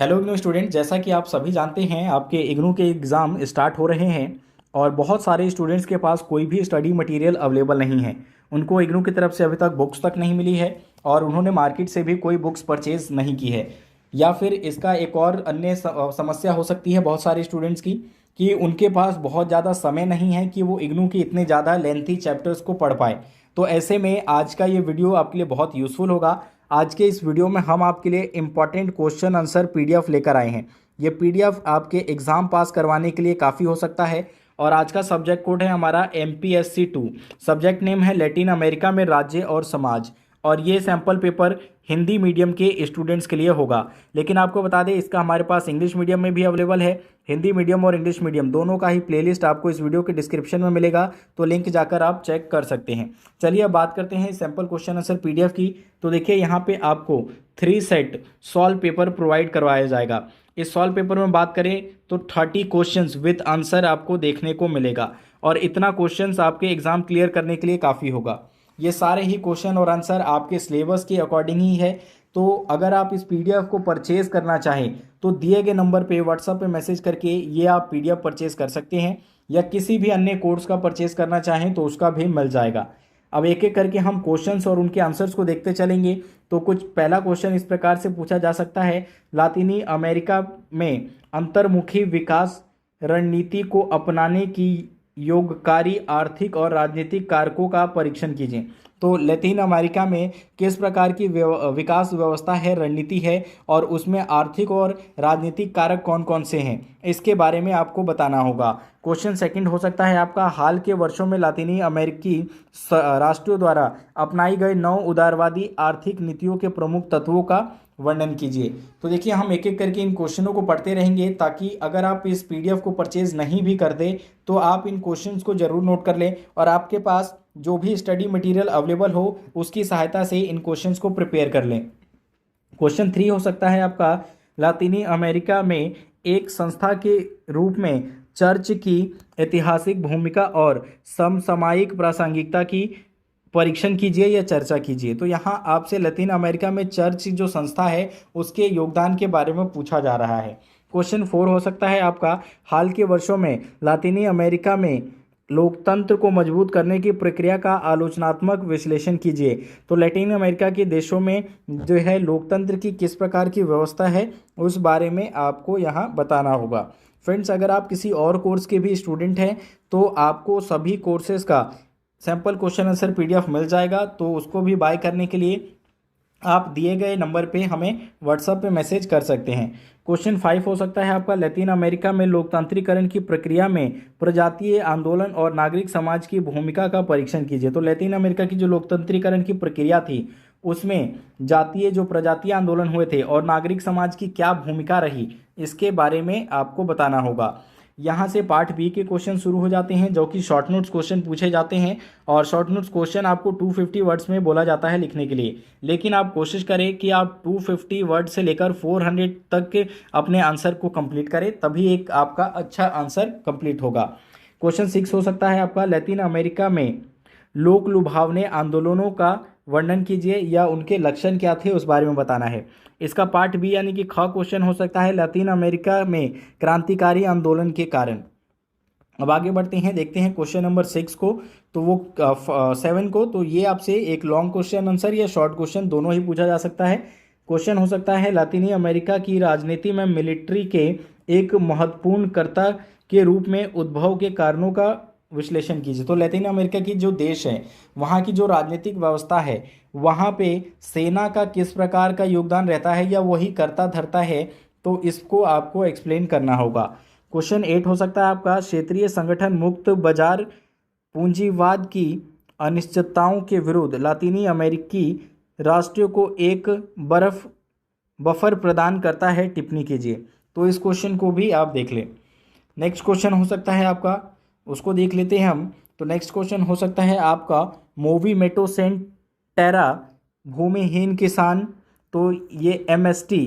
Hello IGNOU student, जैसा कि आप सभी जानते हैं आपके इग्नू के एग्ज़ाम स्टार्ट हो रहे हैं और बहुत सारे स्टूडेंट्स के पास कोई भी स्टडी मटेरियल अवेलेबल नहीं है। उनको इग्नू की तरफ से अभी तक बुक्स तक नहीं मिली है और उन्होंने मार्केट से भी कोई बुक्स परचेज़ नहीं की है। या फिर इसका एक और अन्य समस्या हो सकती है बहुत सारे स्टूडेंट्स की कि उनके पास बहुत ज़्यादा समय नहीं है कि वो इग्नू के इतने ज़्यादा लेंथी चैप्टर्स को पढ़ पाए। तो ऐसे में आज का ये वीडियो आपके लिए बहुत यूज़फुल होगा। आज के इस वीडियो में हम आपके लिए इम्पॉर्टेंट क्वेश्चन आंसर पीडीएफ लेकर आए हैं। ये पीडीएफ आपके एग्ज़ाम पास करवाने के लिए काफ़ी हो सकता है। और आज का सब्जेक्ट कोड है हमारा MPSC 2। सब्जेक्ट नेम है लैटिन अमेरिका में राज्य और समाज। और ये सैम्पल पेपर हिंदी मीडियम के स्टूडेंट्स के लिए होगा। लेकिन आपको बता दें, इसका हमारे पास इंग्लिश मीडियम में भी अवेलेबल है। हिंदी मीडियम और इंग्लिश मीडियम दोनों का ही प्लेलिस्ट आपको इस वीडियो के डिस्क्रिप्शन में मिलेगा, तो लिंक जाकर आप चेक कर सकते हैं। चलिए अब बात करते हैं सैम्पल क्वेश्चन आंसर पीडीएफ की। तो देखिए, यहाँ पे आपको 3 सेट सॉल्व पेपर प्रोवाइड करवाया जाएगा। इस सॉल्व पेपर में बात करें तो 30 क्वेश्चंस विद आंसर आपको देखने को मिलेगा और इतना क्वेश्चंस आपके एग्जाम क्लियर करने के लिए काफ़ी होगा। ये सारे ही क्वेश्चन और आंसर आपके सिलेबस के अकॉर्डिंग ही है। तो अगर आप इस पीडीएफ को परचेज़ करना चाहें तो दिए गए नंबर पे व्हाट्सएप पे मैसेज करके ये आप पीडीएफ परचेज़ कर सकते हैं, या किसी भी अन्य कोर्स का परचेज़ करना चाहें तो उसका भी मिल जाएगा। अब एक एक करके हम क्वेश्चंस और उनके आंसर्स को देखते चलेंगे। तो कुछ पहला क्वेश्चन इस प्रकार से पूछा जा सकता है, लातीनी अमेरिका में अंतर्मुखी विकास रणनीति को अपनाने की योगकारी आर्थिक और राजनीतिक कारकों का परीक्षण कीजिए। तो लैटिन अमेरिका में किस प्रकार की विकास व्यवस्था है, रणनीति है, और उसमें आर्थिक और राजनीतिक कारक कौन कौन से हैं, इसके बारे में आपको बताना होगा। क्वेश्चन सेकंड हो सकता है आपका, हाल के वर्षों में लातीनी अमेरिकी राष्ट्रों द्वारा अपनाई गई 9 उदारवादी आर्थिक नीतियों के प्रमुख तत्वों का वर्णन कीजिए। तो देखिए, हम एक एक करके इन क्वेश्चनों को पढ़ते रहेंगे ताकि अगर आप इस पीडीएफ को परचेज नहीं भी कर दे तो आप इन क्वेश्चंस को जरूर नोट कर लें और आपके पास जो भी स्टडी मटेरियल अवेलेबल हो उसकी सहायता से इन क्वेश्चंस को प्रिपेयर कर लें। क्वेश्चन 3 हो सकता है आपका, लातीनी अमेरिका में एक संस्था के रूप में चर्च की ऐतिहासिक भूमिका और समसामयिक प्रासंगिकता की परीक्षण कीजिए या चर्चा कीजिए। तो यहाँ आपसे लैटिन अमेरिका में चर्च जो संस्था है उसके योगदान के बारे में पूछा जा रहा है। क्वेश्चन 4 हो सकता है आपका, हाल के वर्षों में लातीनी अमेरिका में लोकतंत्र को मजबूत करने की प्रक्रिया का आलोचनात्मक विश्लेषण कीजिए। तो लैटिन अमेरिका के देशों में जो है लोकतंत्र की किस प्रकार की व्यवस्था है उस बारे में आपको यहाँ बताना होगा। फ्रेंड्स, अगर आप किसी और कोर्स के भी स्टूडेंट हैं तो आपको सभी कोर्सेज का सैम्पल क्वेश्चन आंसर पीडीएफ मिल जाएगा, तो उसको भी बाय करने के लिए आप दिए गए नंबर पे हमें व्हाट्सएप पे मैसेज कर सकते हैं। क्वेश्चन 5 हो सकता है आपका, लैटिन अमेरिका में लोकतांत्रिकरण की प्रक्रिया में प्रजातीय आंदोलन और नागरिक समाज की भूमिका का परीक्षण कीजिए। तो लैटिन अमेरिका की जो लोकतांत्रिकरण की प्रक्रिया थी उसमें जातीय जो प्रजातीय आंदोलन हुए थे और नागरिक समाज की क्या भूमिका रही, इसके बारे में आपको बताना होगा। यहाँ से पार्ट बी के क्वेश्चन शुरू हो जाते हैं जो कि शॉर्ट नोट्स क्वेश्चन पूछे जाते हैं और शॉर्ट नोट्स क्वेश्चन आपको 250 वर्ड्स में बोला जाता है लिखने के लिए। लेकिन आप कोशिश करें कि आप 250 वर्ड से लेकर 400 तक के अपने आंसर को कंप्लीट करें, तभी एक आपका अच्छा आंसर कंप्लीट होगा। क्वेश्चन 6 हो सकता है आपका, लैटिन अमेरिका में लोक लुभावने आंदोलनों का वर्णन कीजिए या उनके लक्षण क्या थे उस बारे में बताना है। इसका पार्ट बी यानी कि ख क्वेश्चन हो सकता है, लैटिन अमेरिका में क्रांतिकारी आंदोलन के कारण। अब आगे बढ़ते हैं, देखते हैं क्वेश्चन नंबर 6 को, तो वो 7 को। तो ये आपसे एक लॉन्ग क्वेश्चन आंसर या शॉर्ट क्वेश्चन दोनों ही पूछा जा सकता है। क्वेश्चन हो सकता है, लातीनी अमेरिका की राजनीति में मिलिट्री के एक महत्वपूर्ण कर्ता के रूप में उद्भव के कारणों का विश्लेषण कीजिए। तो लैटिन अमेरिका की जो देश है वहाँ की जो राजनीतिक व्यवस्था है वहाँ पे सेना का किस प्रकार का योगदान रहता है या वही करता धरता है, तो इसको आपको एक्सप्लेन करना होगा। क्वेश्चन 8 हो सकता है आपका, क्षेत्रीय संगठन मुक्त बाजार पूंजीवाद की अनिश्चितताओं के विरुद्ध लातीनी अमेरिकी राष्ट्रों को एक बफर प्रदान करता है, टिप्पणी कीजिए। तो इस क्वेश्चन को भी आप देख लें। नेक्स्ट क्वेश्चन हो सकता है आपका, उसको देख लेते हैं हम। तो नेक्स्ट क्वेश्चन हो सकता है आपका, मोवीमेटो सेंटेरा भूमिहीन किसान, तो ये MST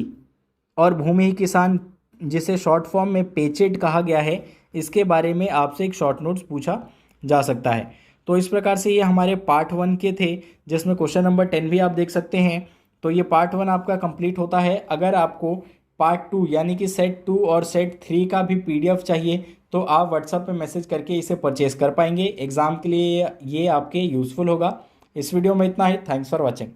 और भूमिहीन किसान जिसे शॉर्ट फॉर्म में पेचेड कहा गया है, इसके बारे में आपसे एक शॉर्ट नोट्स पूछा जा सकता है। तो इस प्रकार से ये हमारे पार्ट 1 के थे जिसमें क्वेश्चन नंबर 10 भी आप देख सकते हैं। तो ये पार्ट 1 आपका कंप्लीट होता है। अगर आपको पार्ट 2 यानी कि सेट 2 और सेट 3 का भी PDF चाहिए तो आप व्हाट्सएप पे मैसेज करके इसे परचेज़ कर पाएंगे। एग्ज़ाम के लिए ये आपके यूज़फुल होगा। इस वीडियो में इतना ही। Thanks for watching.